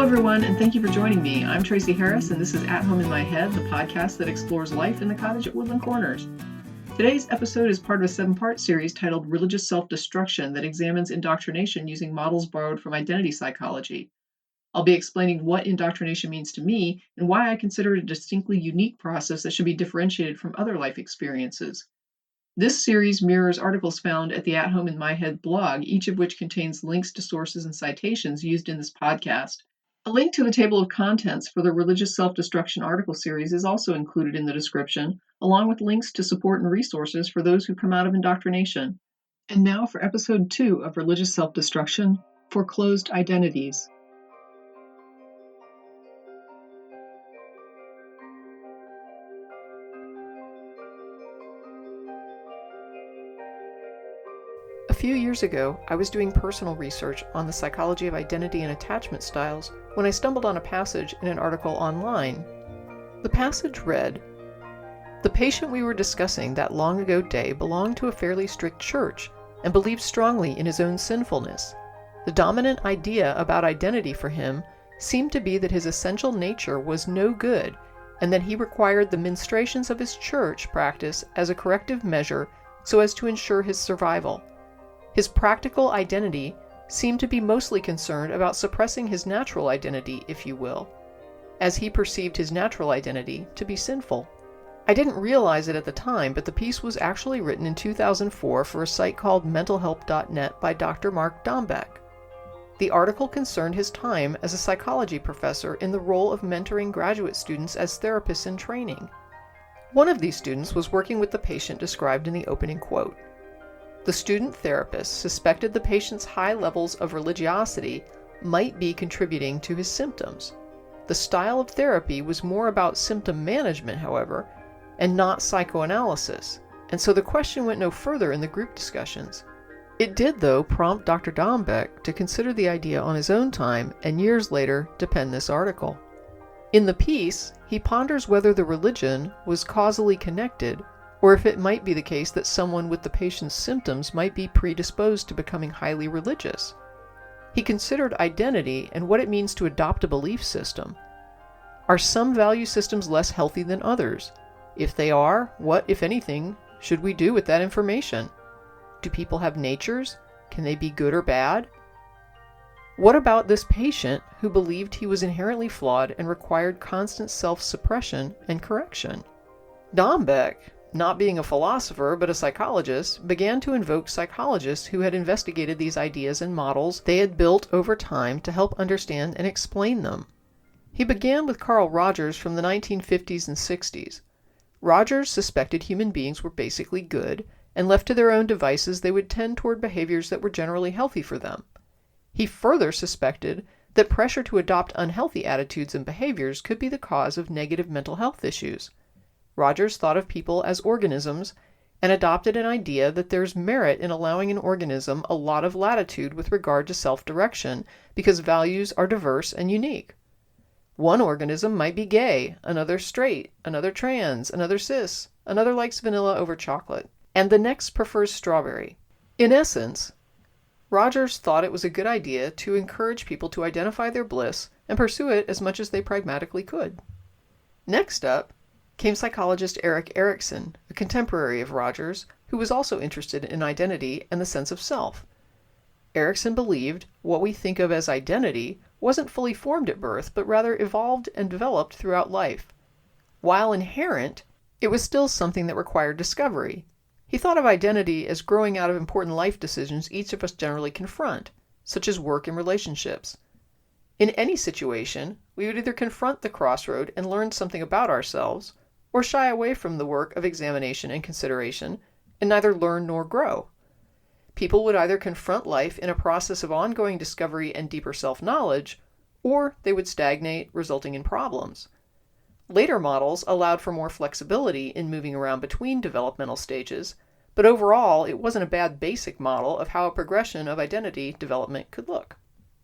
everyone, and thank you for joining me. I'm Tracy Harris, and this is At Home in My Head, the podcast that explores life in the cottage at Woodland Corners. Today's episode is part of a 7-part series titled Religious Self-Destruction that examines indoctrination using models borrowed from identity psychology. I'll be explaining what indoctrination means to me and why I consider it a distinctly unique process that should be differentiated from other life experiences. This series mirrors articles found at the At Home in My Head blog, each of which contains links to sources and citations used in this podcast. A link to the table of contents for the Religious Self-Destruction article series is also included in the description, along with links to support and resources for those who come out of indoctrination. And now for episode 2 of Religious Self-Destruction, Foreclosed Identities. A few years ago, I was doing personal research on the psychology of identity and attachment styles when I stumbled on a passage in an article online. The passage read, "The patient we were discussing that long ago day belonged to a fairly strict church and believed strongly in his own sinfulness. The dominant idea about identity for him seemed to be that his essential nature was no good and that he required the ministrations of his church practice as a corrective measure so as to ensure his survival. His practical identity seemed to be mostly concerned about suppressing his natural identity, if you will, as he perceived his natural identity to be sinful." I didn't realize it at the time, but the piece was actually written in 2004 for a site called mentalhelp.net by Dr. Mark Dombeck. The article concerned his time as a psychology professor in the role of mentoring graduate students as therapists in training. One of these students was working with the patient described in the opening quote. The student therapist suspected the patient's high levels of religiosity might be contributing to his symptoms. The style of therapy was more about symptom management, however, and not psychoanalysis, and so the question went no further in the group discussions. It did, though, prompt Dr. Dombeck to consider the idea on his own time and years later to pen this article. In the piece, he ponders whether the religion was causally connected or if it might be the case that someone with the patient's symptoms might be predisposed to becoming highly religious. He considered identity and what it means to adopt a belief system. Are some value systems less healthy than others? If they are, what, if anything, should we do with that information? Do people have natures? Can they be good or bad? What about this patient who believed he was inherently flawed and required constant self-suppression and correction? Dombeck, not being a philosopher but a psychologist, began to invoke psychologists who had investigated these ideas and models they had built over time to help understand and explain them. He began with Carl Rogers from the 1950s and 60s. Rogers suspected human beings were basically good, and left to their own devices they would tend toward behaviors that were generally healthy for them. He further suspected that pressure to adopt unhealthy attitudes and behaviors could be the cause of negative mental health issues. Rogers thought of people as organisms and adopted an idea that there's merit in allowing an organism a lot of latitude with regard to self-direction because values are diverse and unique. One organism might be gay, another straight, another trans, another cis, another likes vanilla over chocolate, and the next prefers strawberry. In essence, Rogers thought it was a good idea to encourage people to identify their bliss and pursue it as much as they pragmatically could. Next up came psychologist Erik Erikson, a contemporary of Rogers, who was also interested in identity and the sense of self. Erikson believed what we think of as identity wasn't fully formed at birth, but rather evolved and developed throughout life. While inherent, it was still something that required discovery. He thought of identity as growing out of important life decisions each of us generally confront, such as work and relationships. In any situation, we would either confront the crossroad and learn something about ourselves, or shy away from the work of examination and consideration, and neither learn nor grow. People would either confront life in a process of ongoing discovery and deeper self-knowledge, or they would stagnate, resulting in problems. Later models allowed for more flexibility in moving around between developmental stages, but overall it wasn't a bad basic model of how a progression of identity development could look.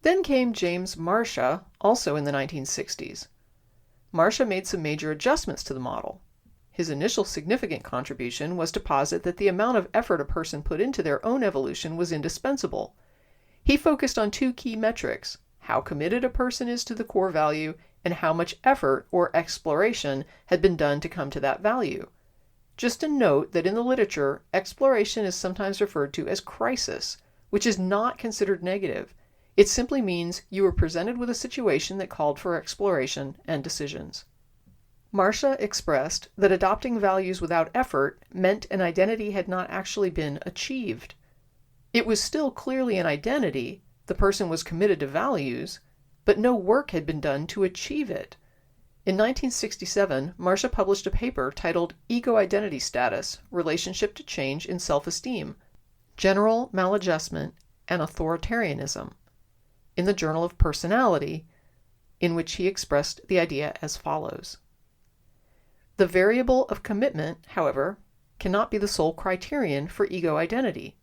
Then came James Marcia, also in the 1960s. Marcia made some major adjustments to the model. His initial significant contribution was to posit that the amount of effort a person put into their own evolution was indispensable. He focused on two key metrics: how committed a person is to the core value, and how much effort or exploration had been done to come to that value. Just a note that in the literature, exploration is sometimes referred to as crisis, which is not considered negative. It simply means you were presented with a situation that called for exploration and decisions. Marcia expressed that adopting values without effort meant an identity had not actually been achieved. It was still clearly an identity, the person was committed to values, but no work had been done to achieve it. In 1967, Marcia published a paper titled Ego-Identity Status, Relationship to Change in Self-Esteem, General Maladjustment and Authoritarianism, in the Journal of Personality, in which he expressed the idea as follows. The variable of commitment, however, cannot be the sole criterion for ego-identity.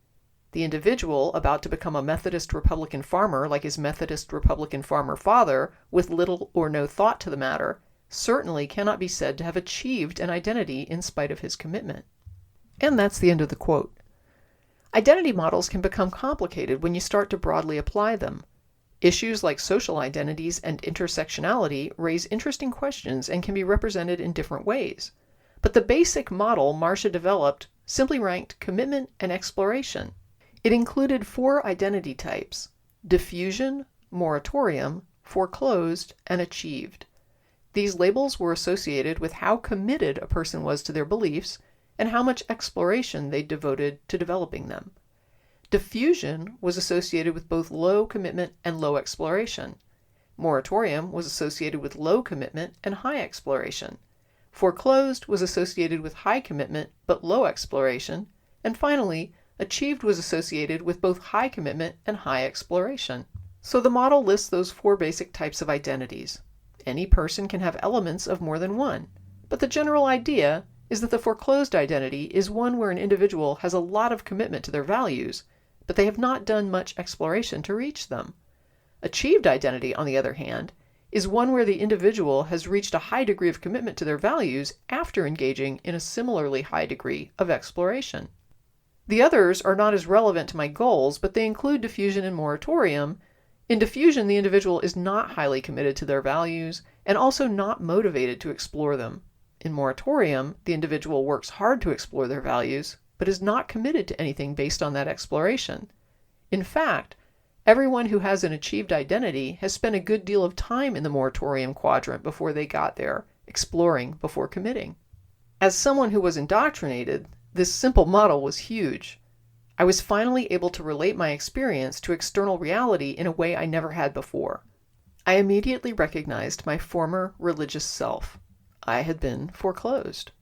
The individual about to become a Methodist Republican farmer like his Methodist Republican farmer father, with little or no thought to the matter, certainly cannot be said to have achieved an identity in spite of his commitment. And that's the end of the quote. Identity models can become complicated when you start to broadly apply them. Issues like social identities and intersectionality raise interesting questions and can be represented in different ways. But the basic model Marcia developed simply ranked commitment and exploration. It included 4 identity types: diffusion, moratorium, foreclosed, and achieved. These labels were associated with how committed a person was to their beliefs and how much exploration they devoted to developing them. Diffusion was associated with both low commitment and low exploration. Moratorium was associated with low commitment and high exploration. Foreclosed was associated with high commitment but low exploration. And finally, achieved was associated with both high commitment and high exploration. So the model lists those 4 basic types of identities. Any person can have elements of more than one, but the general idea is that the foreclosed identity is one where an individual has a lot of commitment to their values, but they have not done much exploration to reach them. Achieved identity, on the other hand, is one where the individual has reached a high degree of commitment to their values after engaging in a similarly high degree of exploration. The others are not as relevant to my goals, but they include diffusion and moratorium. In diffusion, the individual is not highly committed to their values and also not motivated to explore them. In moratorium, the individual works hard to explore their values, but is not committed to anything based on that exploration. In fact, everyone who has an achieved identity has spent a good deal of time in the moratorium quadrant before they got there, exploring before committing. As someone who was indoctrinated, this simple model was huge. I was finally able to relate my experience to external reality in a way I never had before. I immediately recognized my former religious self. I had been foreclosed.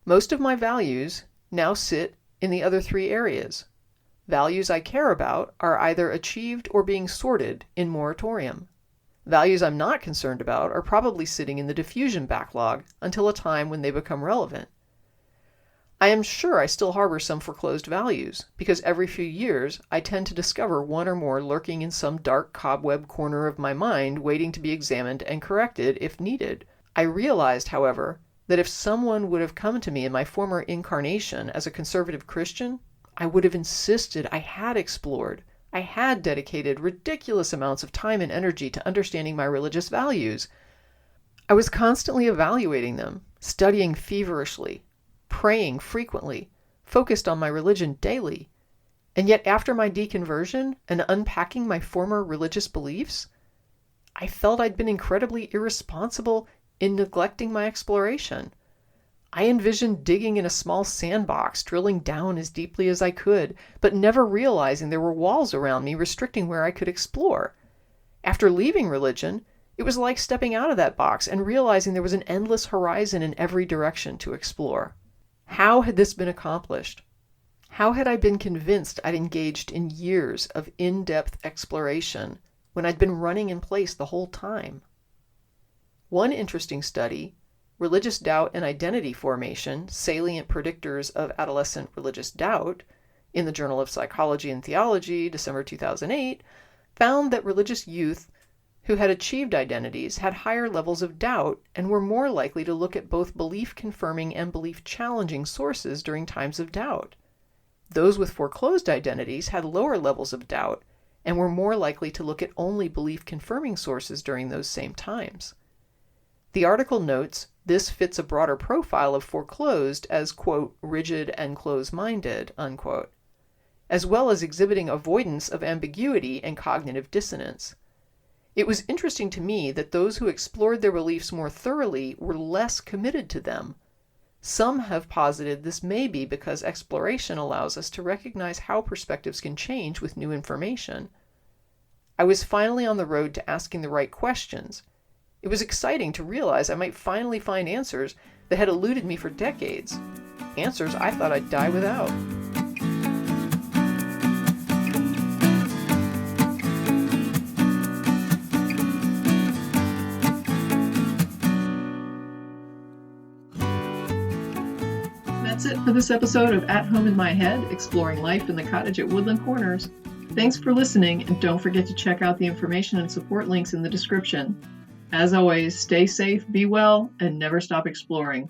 Most of my values now sit in the other 3 areas. Values I care about are either achieved or being sorted in moratorium. Values I'm not concerned about are probably sitting in the diffusion backlog until a time when they become relevant. I am sure I still harbor some foreclosed values, because every few years I tend to discover one or more lurking in some dark cobweb corner of my mind waiting to be examined and corrected if needed. I realized, however, that if someone would have come to me in my former incarnation as a conservative Christian, I would have insisted I had explored. I had dedicated ridiculous amounts of time and energy to understanding my religious values. I was constantly evaluating them, studying feverishly, praying frequently, focused on my religion daily. And yet after my deconversion and unpacking my former religious beliefs, I felt I'd been incredibly irresponsible in neglecting my exploration. I envisioned digging in a small sandbox, drilling down as deeply as I could, but never realizing there were walls around me restricting where I could explore. After leaving religion, it was like stepping out of that box and realizing there was an endless horizon in every direction to explore. How had this been accomplished? How had I been convinced I'd engaged in years of in-depth exploration when I'd been running in place the whole time? One interesting study, Religious Doubt and Identity Formation, Salient Predictors of Adolescent Religious Doubt, in the Journal of Psychology and Theology, December 2008, found that religious youth who had achieved identities had higher levels of doubt and were more likely to look at both belief-confirming and belief-challenging sources during times of doubt. Those with foreclosed identities had lower levels of doubt and were more likely to look at only belief-confirming sources during those same times. The article notes this fits a broader profile of Foreclosed as, quote, rigid and close-minded, unquote, as well as exhibiting avoidance of ambiguity and cognitive dissonance. It was interesting to me that those who explored their beliefs more thoroughly were less committed to them. Some have posited this may be because exploration allows us to recognize how perspectives can change with new information. I was finally on the road to asking the right questions. It was exciting to realize I might finally find answers that had eluded me for decades, answers I thought I'd die without. That's it for this episode of At Home in My Head, exploring life in the cottage at Woodland Corners. Thanks for listening, and don't forget to check out the information and support links in the description. As always, stay safe, be well, and never stop exploring.